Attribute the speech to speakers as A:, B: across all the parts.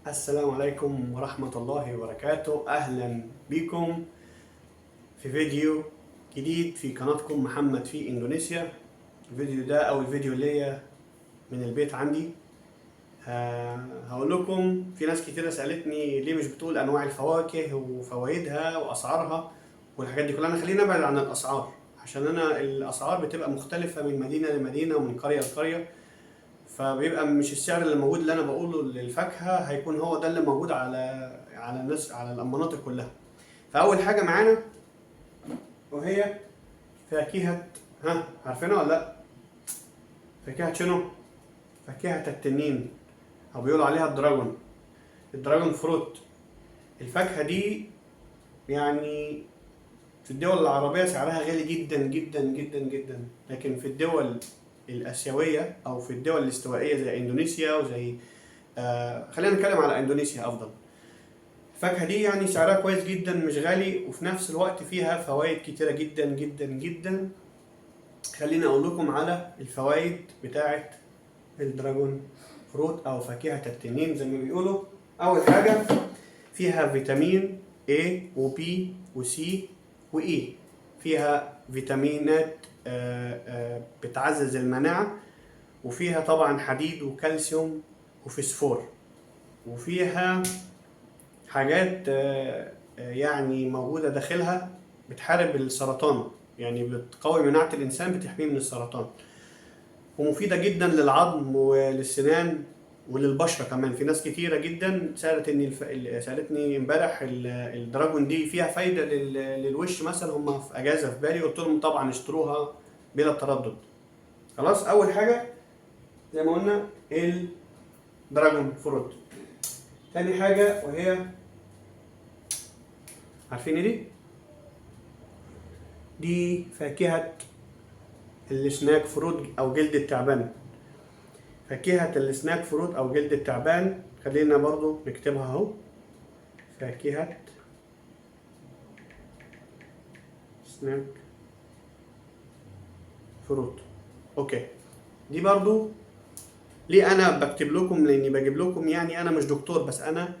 A: السلام عليكم ورحمة الله وبركاته. أهلا بكم في فيديو جديد في قناتكم محمد في إندونيسيا. الفيديو ده أول فيديو ليا من البيت عندي. هقول لكم في ناس كتيرة سألتني ليه مش بتقول أنواع الفواكه وفوائدها وأسعارها والحاجات دي كلها. أنا خليني أبعد عن الأسعار عشان أنا الأسعار بتبقى مختلفة من مدينة لمدينة ومن قرية لقرية، فبيبقى مش السعر اللي موجود اللي انا بقوله للفاكهه هيكون هو ده اللي موجود على الناس على المناطق كلها. فاول حاجه معانا وهي فاكهه، عارفينها ولا لا؟ فاكهه شنو؟ فاكهه التنين او بيقولوا عليها الدراجون فروت. الفاكهه دي يعني في الدول العربيه سعرها غالي جدا جدا جدا جدا، لكن في الدول الاسيويه او في الدول الاستوائيه زي اندونيسيا وزي خلينا نتكلم على اندونيسيا افضل. الفاكهة دي يعني سعرها كويس جدا، مش غالي، وفي نفس الوقت فيها فوائد كتيرة جدا جدا جدا. خليني اقول لكم على الفوائد بتاعة الدراجون فروت او فاكهة التنين زي ما بيقولوا. اول حاجة فيها فيتامين A و B و C و E. فيها فيتامينات بتعزز المناعة، وفيها طبعا حديد وكالسيوم وفسفور، وفيها حاجات يعني موجودة داخلها بتحارب السرطان، يعني بتقوي مناعة الإنسان، بتحميه من السرطان، ومفيدة جدا للعظم وللسنان وللبشرة كمان. في ناس كتيرة جدا سألتني امبارح الدراجون دي فيها فايدة للوش مثلا. هم في أجازة في بالي، قلت لهم طبعا اشتروها بلا تردد. خلاص، أول حاجة زي ما قلنا الدراجون فروت. تاني حاجة وهي، عارفين إيه دي فاكهة السناك فروت أو جلد التعبان. فاكهة السناك فروت أو جلد التعبان، خلينا برضو نكتبها أهو. فاكهة سناك فروت. أوكي، دي برضو ليه أنا بكتب لكم؟ لأني بجيب لكم، يعني أنا مش دكتور، بس أنا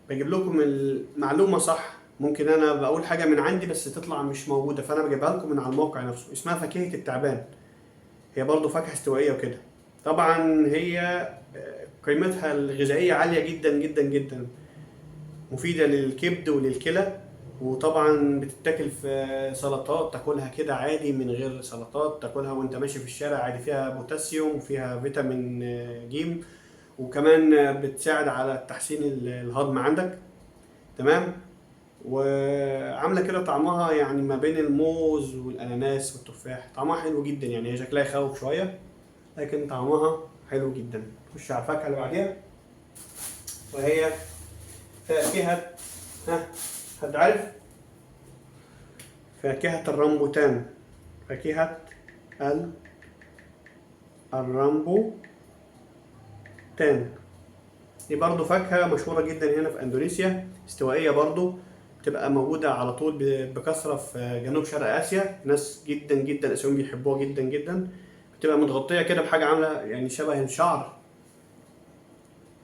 A: بجيب لكم المعلومة صح. ممكن أنا بقول حاجة من عندي بس تطلع مش موجودة، فأنا بجيبها لكم من على الموقع نفسه. اسمها فاكهة التعبان، هي برضو فاكهة استوائية وكده. طبعا هي قيمتها الغذائية عالية جدا جدا جدا، مفيدة للكبد وللكلى. وطبعا بتتاكل في سلطات، تاكلها كده عادي من غير سلطات، تاكلها وانت ماشي في الشارع عادي. فيها بوتاسيوم وفيها فيتامين جيم، وكمان بتساعد على تحسين الهضم عندك. تمام. وعاملة كده طعمها يعني ما بين الموز والأناناس والتفاح. طعمها حلو جدا، يعني هي شكلها يخوف شوية لكن طعمها حلو جدا. خش على الفاكهة اللي بعديها وهي فاكهة، ها، حد عارف؟ فاكهة الرامبوتان. فاكهة الرامبوتان دي برضو فاكهة مشهورة جدا هنا في اندونيسيا، استوائية برضو، بتبقى موجودة على طول بكثرة في جنوب شرق آسيا. ناس جدا جدا آسيويين بيحبوها جدا جدا. بتبقى متغطية كده بحاجة عاملة يعني شبه الشعر،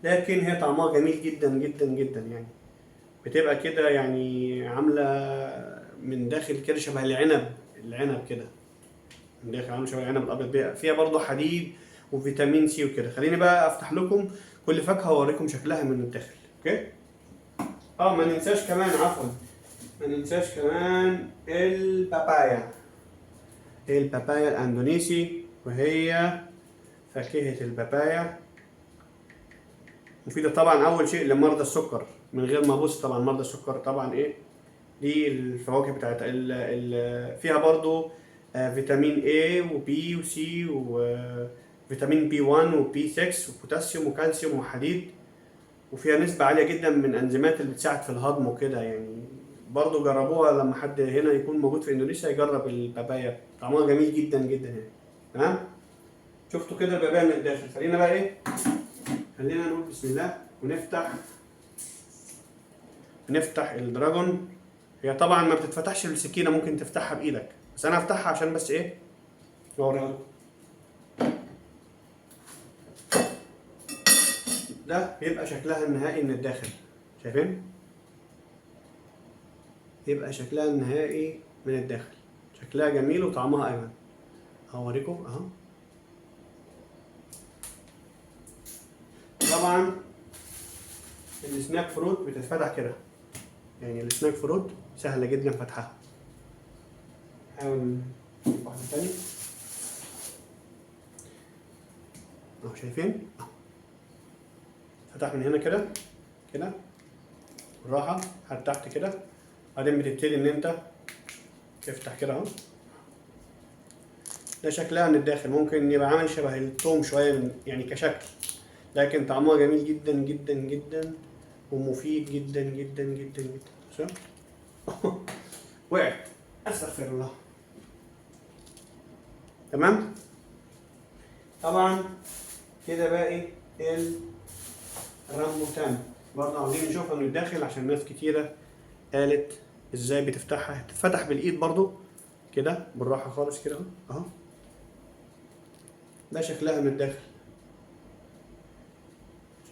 A: لكن هي طعمها جميل جدا جدا جدا. يعني بتبقى كده يعني عاملة من داخل كده شبه العنب كده، من داخل عاملة شبه العنب الأبيض. فيها برضه حديد وفيتامين سي وكده. خليني بقى أفتح لكم كل فاكهة وأوريكم شكلها من الداخل. أوكي؟ ما ننساش كمان، عفوا، ما ننساش كمان البابايا. البابايا الأندونيسي، وهي فاكهة البابايا مفيدة طبعا أول شيء لمرضى السكر. من غير ما أبص طبعا مرضى السكر طبعا دي الفواكه بتاعتها. فيها برضو فيتامين A و B و C وفيتامين B1 و B6 وبوتاسيوم وكالسيوم وحديد، وفيها نسبة عالية جدا من انزيمات اللي بتساعد في الهضم وكده. يعني برضو جربوها لما حد هنا يكون موجود في اندونيسيا يجرب البابايا، طعمها جميل جدا جدا هنا. تمام. شفتوا كده البابايا من الداخل. خلينا بقى خلينا نقول بسم الله ونفتح الدراجون. هي طبعا ما بتتفتحش بالسكينه، ممكن تفتحها بايدك، بس انا هفتحها عشان بس اوريها لكم. ده بيبقى شكلها النهائي من الداخل، شايفين؟ يبقى شكلها النهائي من الداخل، شكلها جميل وطعمها اجمل. هوريكم اهو. طبعا السناك فروت بتتفتح كده، يعني السناك فروت سهله جدا فتحها. حاول نجيب واحده تاني اهو، شايفين؟ اهو فتح من هنا كده كده بالراحه لحد تحت كده، بعدين بتبتدي ان انت تفتح كده اهو. ده شكلها من الداخل، ممكن يبقى عامل شبه التوم شويه من يعني كشكل، لكن طعمها جميل جدا جدا جدا ومفيد جدا جدا جدا جدا. شوف وقعت، استغفر الله. تمام. طبعا كده باقي الرامبوتان برضه عاوزين نشوفها من الداخل، عشان ناس كتيره قالت ازاي بتفتحها. تتفتح بالايد برضه كده بالراحه خالص كده اهو. ده شكلها من الداخل،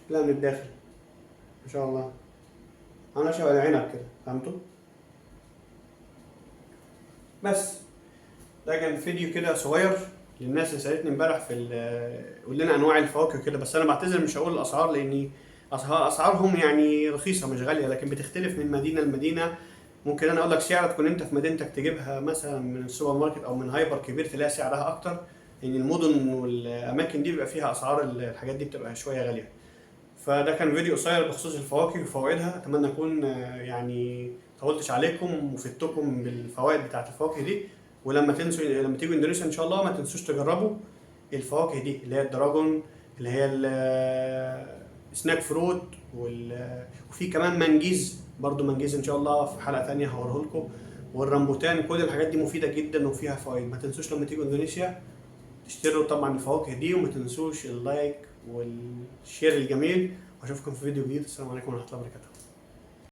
A: شكلها من الداخل ما شاء الله، عامله شبه العنب كده، فهمتوا؟ بس ده كان فيديو كده صغير للناس اللي سالتني امبارح في قول لنا انواع الفواكه كده، بس انا بعتذر مش هقول الاسعار، لاني اسعارهم يعني رخيصه مش غاليه، لكن بتختلف من مدينه لمدينه. ممكن انا اقول لك سعر تكون انت في مدينتك تجيبها مثلا من السوبر ماركت او من هايبر كبير تلاقي سعرها اكتر، لان المدن والاماكن دي بيبقى فيها اسعار الحاجات دي بتبقى شويه غاليه. فده كان فيديو قصير بخصوص الفواكه وفوائدها، اتمنى اكون يعني طولتش عليكم وفدتكم بالفوائد بتاعت الفواكه دي. ولما لما تيجوا اندونيسيا ان شاء الله ما تنسوش تجربوا الفواكه دي اللي هي الدراجون، اللي هي السناك فروت، وفي كمان منجيز برضو، منجيز ان شاء الله في حلقة تانية هوريه لكم، والرمبوتان. كل الحاجات دي مفيدة جدا وفيها فوائد. ما تنسوش لما تيجوا اندونيسيا تشتروا طبعا الفواكه دي، وما تنسوش اللايك والشير الجميل، واشوفكم في فيديو جديد. السلام عليكم ورحمة الله وبركاته.